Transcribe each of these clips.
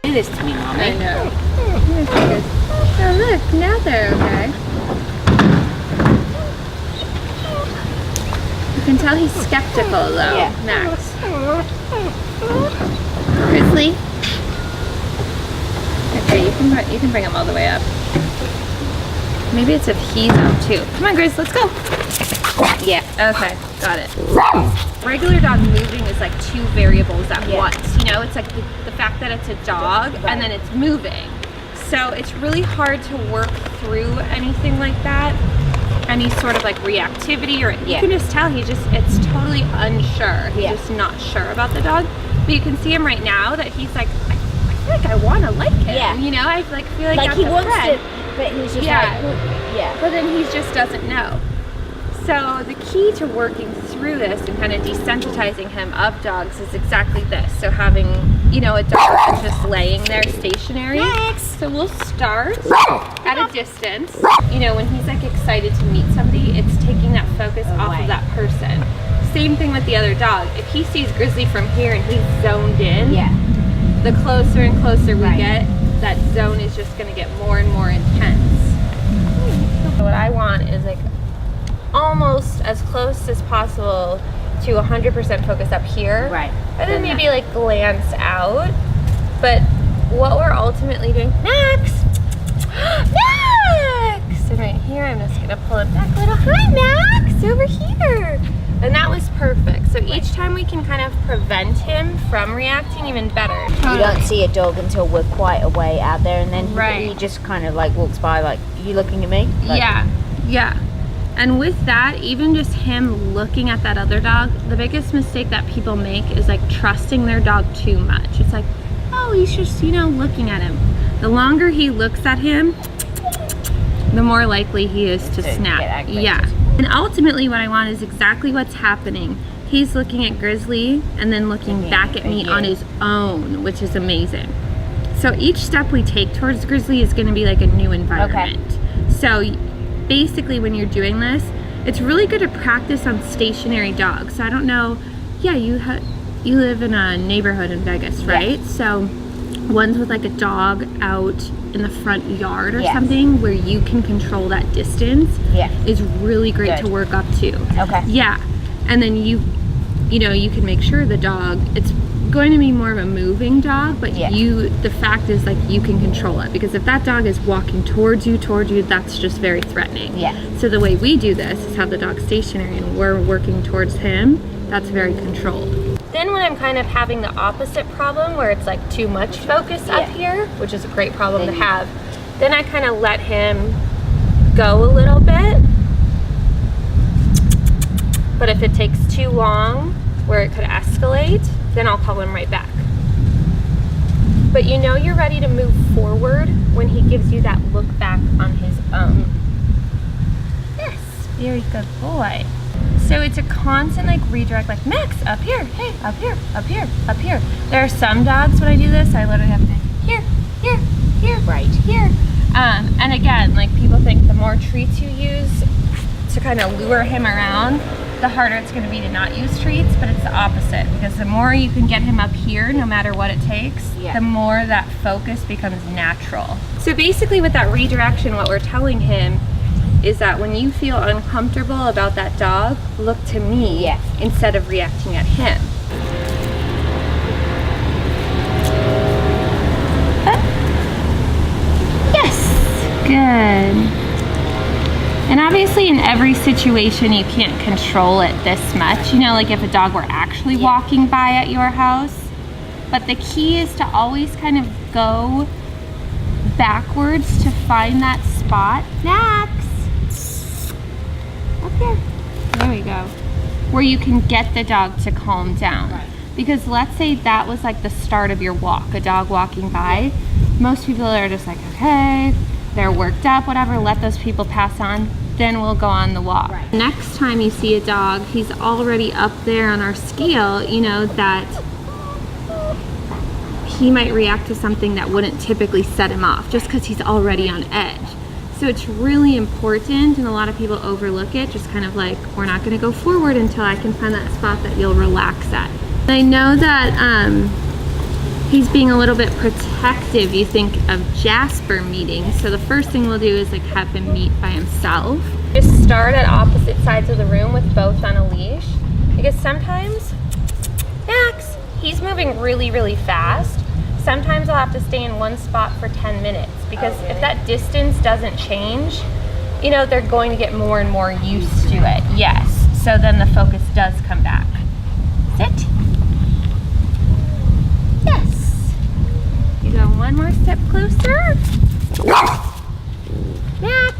do this to me, Mommy. I know. Oh look, now they're okay. You can tell he's skeptical though, Yeah. Max. Grizzly. Okay, you can bring him all the way up. Maybe it's if he's up too. Come on, Grizz, let's go. Yeah. Okay, got it. Regular dog moving is like two variables at once. You know, it's like the fact that it's a dog and then it's moving. So it's really hard to work through anything like that. Any sort of like reactivity, or you can just tell it's totally unsure. He's just not sure about the dog. But you can see him right now that he's like, I feel like I want to like him. Yeah. You know, I feel like Like that's he a wants friend. to, but he's just But then he just doesn't know. So the key to working through this and kind of desensitizing him of dogs is exactly this. So having, you know, a dog that's just laying there stationary. So we'll start at a distance. You know, when he's like excited to meet somebody, it's taking that focus off of that person. Same thing with the other dog. If he sees Grizzly from here and he's zoned in, the closer and closer we get, that zone is just going to get more and more intense. So what I want is like almost as close as possible to 100% focus up here. Right. And then maybe like glance out. But what we're ultimately doing, Max! Max! And right here, I'm just going to pull him back a little. Hi, Max! Over here! And that was perfect. So each time we can kind of prevent him from reacting even better. You don't see a dog until we're quite a way out there, and then he just kind of like walks by like, you looking at me? Like, yeah. And with that, even just him looking at that other dog, the biggest mistake that people make is like trusting their dog too much. It's like, oh, he's just, you know, looking at him. The longer he looks at him, the more likely he is to snap. And ultimately what I want is exactly what's happening. He's looking at Grizzly and then looking back at me on his own, which is amazing. So each step we take towards Grizzly is going to be like a new environment. So basically when you're doing this, it's really good to practice on stationary dogs. So I don't know, you live in a neighborhood in Vegas, right? So ones with like a dog out in the front yard or something where you can control that distance is really great to work up to. And then you can make sure the dog, it's going to be more of a moving dog, but the fact is like you can control it, because if that dog is walking towards you, that's just very threatening. So the way we do this is have the dog stationary and we're working towards him. That's very controlled. Then when I'm kind of having the opposite problem where it's like too much focus up here, which is a great problem to have, then I kind of let him go a little bit. But if it takes too long where it could escalate, then I'll call him right back. But you know you're ready to move forward when he gives you that look back on his own. Yes, very good boy. So it's a constant like redirect, like Max, up here, hey, up here, up here, up here. There are some dogs when I do this, I literally have to here, here, here, right here. And again, like people think the more treats you use to kind of lure him around, the harder it's going to be to not use treats, but it's the opposite, because the more you can get him up here, no matter what it takes, the more that focus becomes natural. So basically with that redirection, what we're telling him is that when you feel uncomfortable about that dog, look to me instead of reacting at him. Yes, good. And obviously in every situation you can't control it this much. You know, like if a dog were actually walking by at your house. But the key is to always kind of go backwards to find that spot. Max! Up here. There we go. Where you can get the dog to calm down. Because let's say that was like the start of your walk, a dog walking by. Most people are just like, okay, they're worked up, whatever, let those people pass on, then we'll go on the walk. Next time you see a dog, he's already up there on our scale, you know, that he might react to something that wouldn't typically set him off just because he's already on edge. So it's really important, and a lot of people overlook it, just kind of like, we're not gonna go forward until I can find that spot that you'll relax at. And I know that he's being a little bit protective, you think of Jasper meeting. So the first thing we'll do is like have him meet by himself. Just start at opposite sides of the room with both on a leash. Because sometimes, Max, he's moving really, really fast. Sometimes I'll have to stay in one spot for 10 minutes because if that distance doesn't change, you know, they're going to get more and more used to it. Yes, so then the focus does come back. Sit. Yes. You go one more step closer. Max.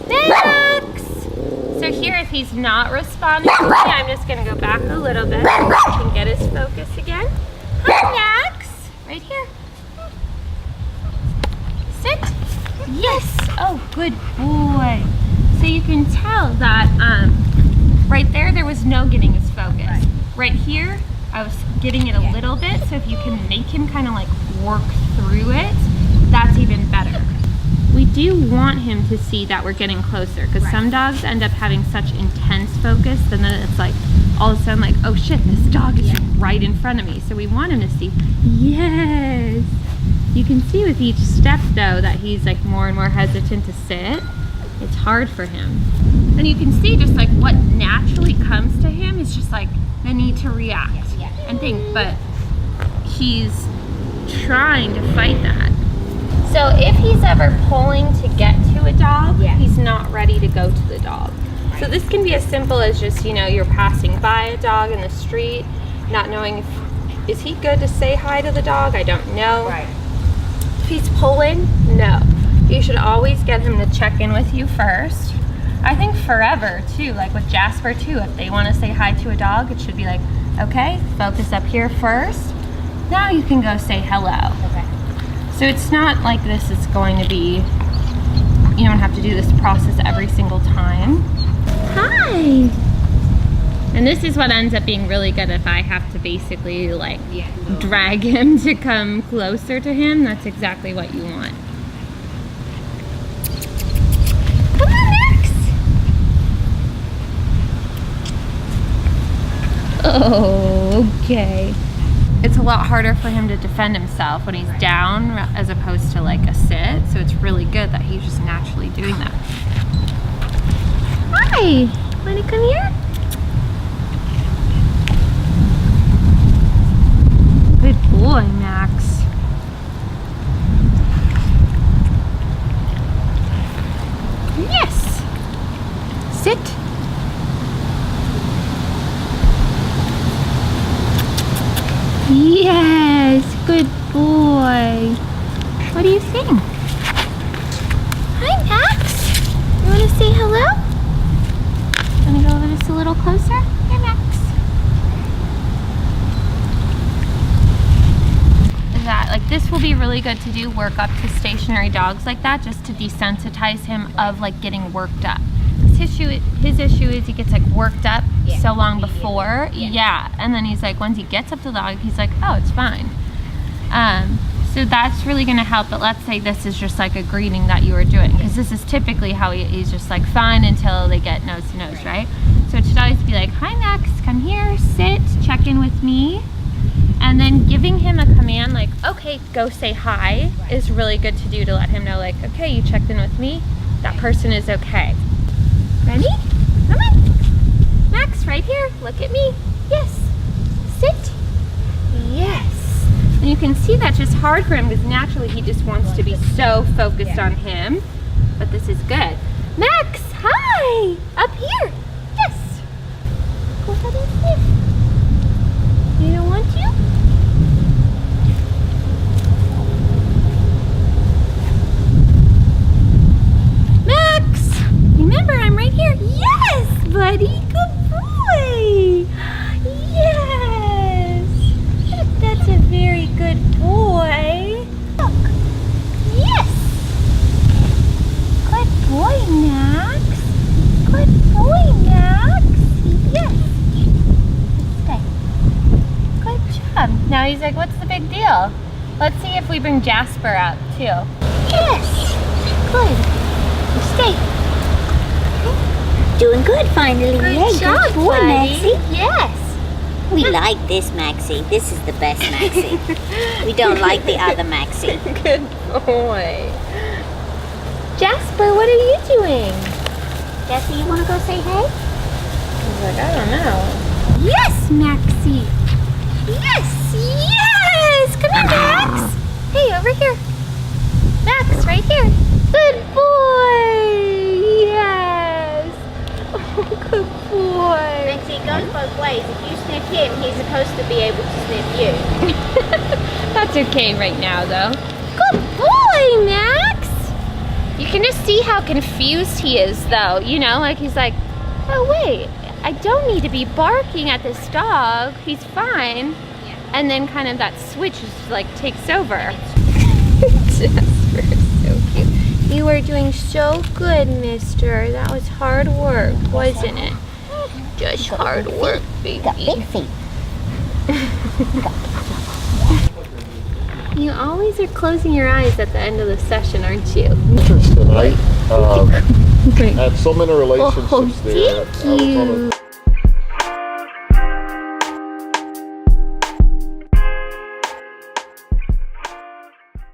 Max. So here, if he's not responding to me, I'm just gonna go back a little bit so he can get his focus again. Hi, Max. Right here. Sit. Yes. Oh, good boy. So you can tell that right there was no getting his focus. Right here, I was getting it a little bit. So if you can make him kind of like work through it, that's even better. We do want him to see that we're getting closer because some dogs end up having such intense focus and then it's like all of a sudden like, oh shit, this dog is right in front of me. So we want him to see, yes. You can see with each step though that he's like more and more hesitant to sit. It's hard for him. And you can see just like what naturally comes to him is just like the need to react and think, but he's trying to fight that. So if he's ever pulling to get to a dog, he's not ready to go to the dog. So this can be as simple as just, you know, you're passing by a dog in the street, not knowing if, is he good to say hi to the dog? I don't know. If he's pulling, no. You should always get him to check in with you first. I think forever too, like with Jasper too, if they want to say hi to a dog, it should be like, okay, focus up here first. Now you can go say hello. So it's not like this is going to be, you don't have to do this process every single time. Hi! And this is what ends up being really good if I have to basically like drag him to come closer to him. That's exactly what you want. Come on, Max! Oh, okay. It's a lot harder for him to defend himself when he's down as opposed to like a sit. So it's really good that he's just naturally doing that. Hi, wanna come here? Good boy, Max. Yes. Sit. Yes, good boy. What do you think? Hi, Max. You want to say hello? Want to go over this a little closer? Here, Max. That, like, this will be really good to do work up to stationary dogs like that, just to desensitize him of like getting worked up. His issue is he gets like worked up so long before, and then he's like, once he gets up to the dog, he's like, oh, it's fine. So that's really going to help. But let's say this is just like a greeting that you were doing, because this is typically how he's just like fine until they get nose to nose, right? So it should always be like, hi, Max, come here, sit, check in with me. And then giving him a command like, okay, go say hi is really good to do to let him know like, okay, you checked in with me, that person is okay. Ready? Come on. Max, right here. Look at me. Yes. Sit. Yes. And you can see that's just hard for him because naturally he just wants to be so focused on him. But this is good. Max, hi. Up here. Yes. Go ahead and sit. You don't want to? Max, remember I'm right here. Yes, buddy. Good boy. Yes. That's a very good boy. Look. Yes. Good boy, Max. Good boy, Max. Yes. Stay. Good job. Now he's like, what's the big deal? Let's see if we bring Jasper out too. Yes. Good. Stay. Doing good finally. Good job, boy, buddy. Maxie. Yes. We like this Maxie. This is the best Maxie. We don't like the other Maxie. Good boy. Jasper, what are you doing? Jesse, you want to go say hey? He's like, I don't know. Yes, Maxie. Yes, yes. Come here, Max. Hey, over here. Max, right here. Good boy. Yes. Oh, good boy. Maxie, it goes both ways. If you sniff him, he's supposed to be able to sniff you. That's okay right now, though. Good boy, Max. You can just see how confused he is, though. You know, like he's like, oh, wait. I don't need to be barking at this dog. He's fine. Yeah. And then kind of that switch just like takes over. Jasper is so cute. You were doing so good, mister. That was hard work, wasn't it? Just hard work, baby. You got big feet. You always are closing your eyes at the end of the session, aren't you? Tonight, had so many relationships there. Thank you.